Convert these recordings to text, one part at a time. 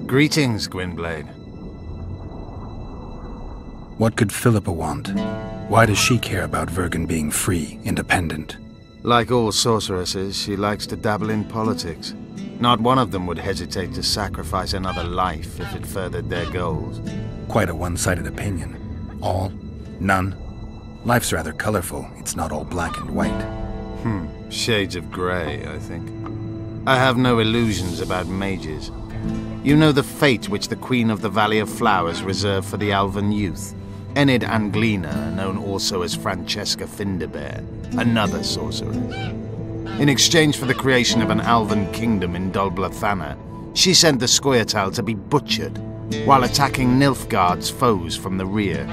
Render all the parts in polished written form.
Greetings, Gwynblade. What could Philippa want? Why does she care about Vergen being free, independent? Like all sorceresses, she likes to dabble in politics. Not one of them would hesitate to sacrifice another life if it furthered their goals. Quite a one-sided opinion. All? None? Life's rather colorful. It's not all black and white. Shades of grey, I think. I have no illusions about mages. You know the fate which the Queen of the Valley of Flowers reserved for the Elven youth. Enid Anglina, known also as Francesca Finderbear, another sorceress. In exchange for the creation of an Elven kingdom in Dol Blathanna, she sent the Scoia'tael to be butchered, while attacking Nilfgaard's foes from the rear.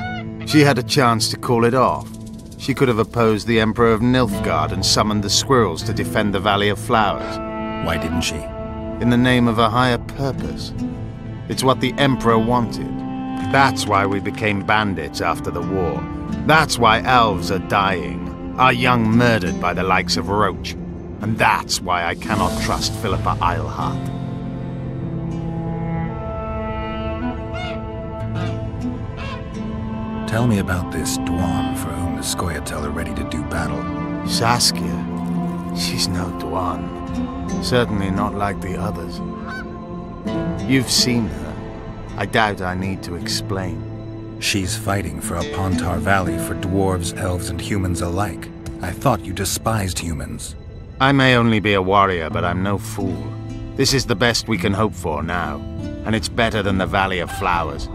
She had a chance to call it off. She could have opposed the Emperor of Nilfgaard and summoned the squirrels to defend the Valley of Flowers. Why didn't she? In the name of a higher purpose. It's what the Emperor wanted. That's why we became bandits after the war. That's why elves are dying, our young murdered by the likes of Roach. And that's why I cannot trust Philippa Eilhart. Tell me about this Dwan for whom the Scoia'tael are ready to do battle. Saskia. She's no Dwan. Certainly not like the others. You've seen her. I doubt I need to explain. She's fighting for a Pontar Valley for dwarves, elves, and humans alike. I thought you despised humans. I may only be a warrior, but I'm no fool. This is the best we can hope for now, and it's better than the Valley of Flowers.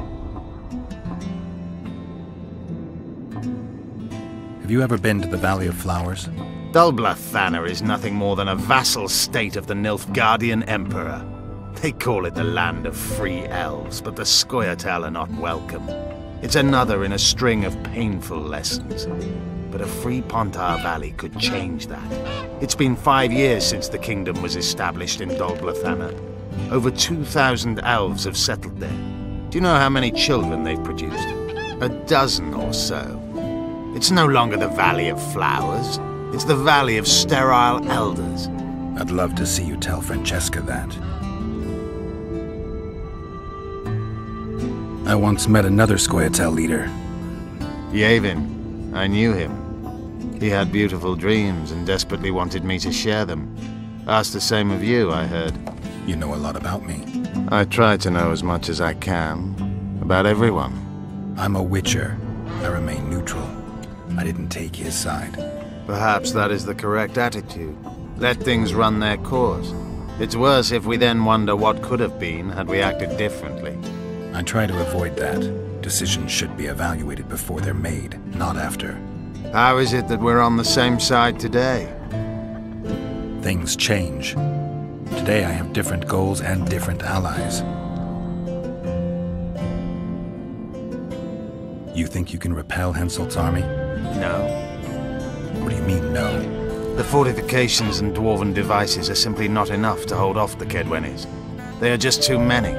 Have you ever been to the Valley of Flowers? Dol Blathanna is nothing more than a vassal state of the Nilfgaardian Emperor. They call it the land of free elves, but the Scoia'tael are not welcome. It's another in a string of painful lessons. But a free Pontar Valley could change that. It's been 5 years since the kingdom was established in Dol Blathanna. Over 2,000 elves have settled there. Do you know how many children they've produced? A dozen or so. It's no longer the Valley of Flowers. It's the Valley of Sterile Elders. I'd love to see you tell Francesca that. I once met another Scoia'tael leader. Yaevinn. I knew him. He had beautiful dreams and desperately wanted me to share them. Asked the same of you, I heard. You know a lot about me. I try to know as much as I can. About everyone. I'm a witcher. I remain neutral. I didn't take his side. Perhaps that is the correct attitude. Let things run their course. It's worse if we then wonder what could have been had we acted differently. I try to avoid that. Decisions should be evaluated before they're made, not after. How is it that we're on the same side today? Things change. Today I have different goals and different allies. You think you can repel Henselt's army? No. What do you mean, no? The fortifications and dwarven devices are simply not enough to hold off the Kedwennies. They are just too many.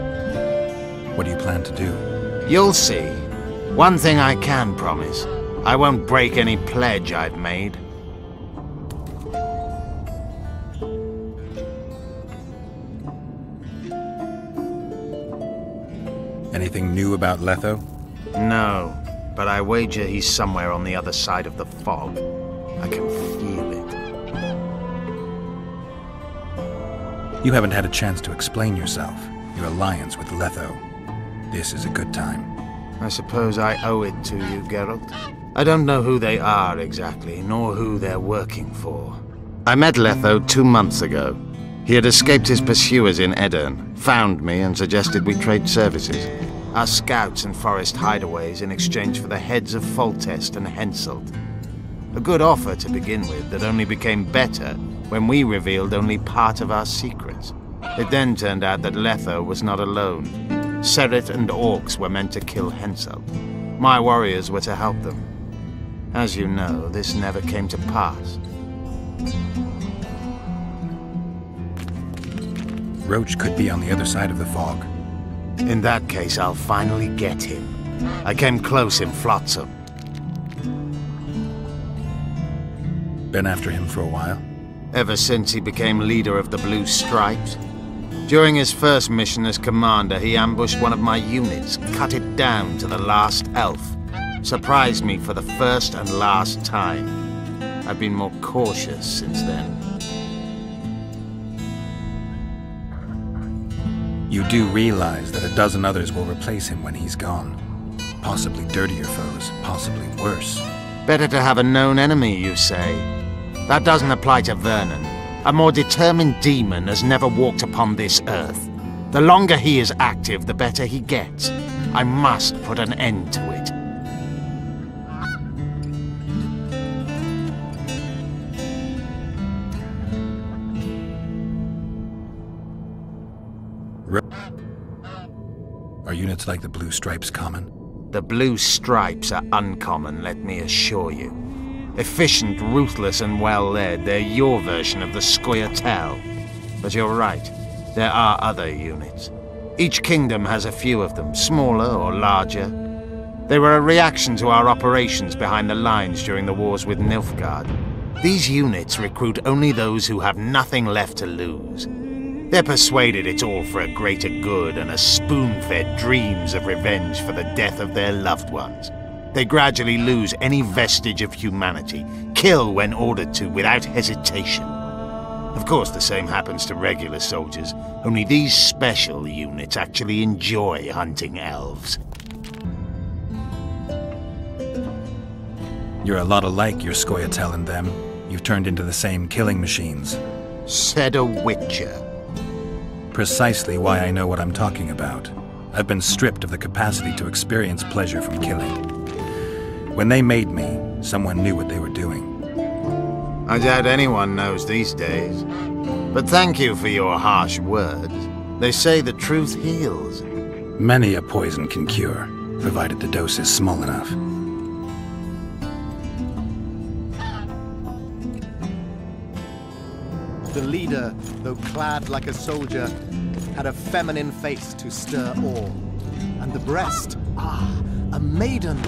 What do you plan to do? You'll see. One thing I can promise. I won't break any pledge I've made. Anything new about Letho? No, but I wager he's somewhere on the other side of the fog. I can feel it. You haven't had a chance to explain yourself. Your alliance with Letho. This is a good time. I suppose I owe it to you, Geralt. I don't know who they are exactly, nor who they're working for. I met Letho 2 months ago. He had escaped his pursuers in Edirn, found me and suggested we trade services. Our scouts and forest hideaways in exchange for the heads of Foltest and Henselt. A good offer to begin with that only became better when we revealed only part of our secrets. It then turned out that Letho was not alone. Seret and orcs were meant to kill Henselt. My warriors were to help them. As you know, this never came to pass. Roach could be on the other side of the fog. In that case, I'll finally get him. I came close in Flotsam. Been after him for a while? Ever since he became leader of the Blue Stripes. During his first mission as commander, he ambushed one of my units, cut it down to the last elf. Surprised me for the first and last time. I've been more cautious since then. You do realize that a dozen others will replace him when he's gone. Possibly dirtier foes, possibly worse. Better to have a known enemy, you say? That doesn't apply to Vergen. A more determined demon has never walked upon this earth. The longer he is active, the better he gets. I must put an end to it. Are units like the Blue Stripes common? The Blue Stripes are uncommon, let me assure you. Efficient, ruthless, and well-led, they're your version of the Scoia'tael. But you're right, there are other units. Each kingdom has a few of them, smaller or larger. They were a reaction to our operations behind the lines during the wars with Nilfgaard. These units recruit only those who have nothing left to lose. They're persuaded it's all for a greater good and a spoon-fed dreams of revenge for the death of their loved ones. They gradually lose any vestige of humanity, kill when ordered to without hesitation. Of course, the same happens to regular soldiers, only these special units actually enjoy hunting elves. You're a lot alike, your Scoia'tael and them. You've turned into the same killing machines. Said a witcher. Precisely why I know what I'm talking about. I've been stripped of the capacity to experience pleasure from killing. When they made me, someone knew what they were doing. I doubt anyone knows these days. But thank you for your harsh words. They say the truth heals. Many a poison can cure, provided the dose is small enough. The leader, though clad like a soldier, had a feminine face to stir all. And the breast, a maiden.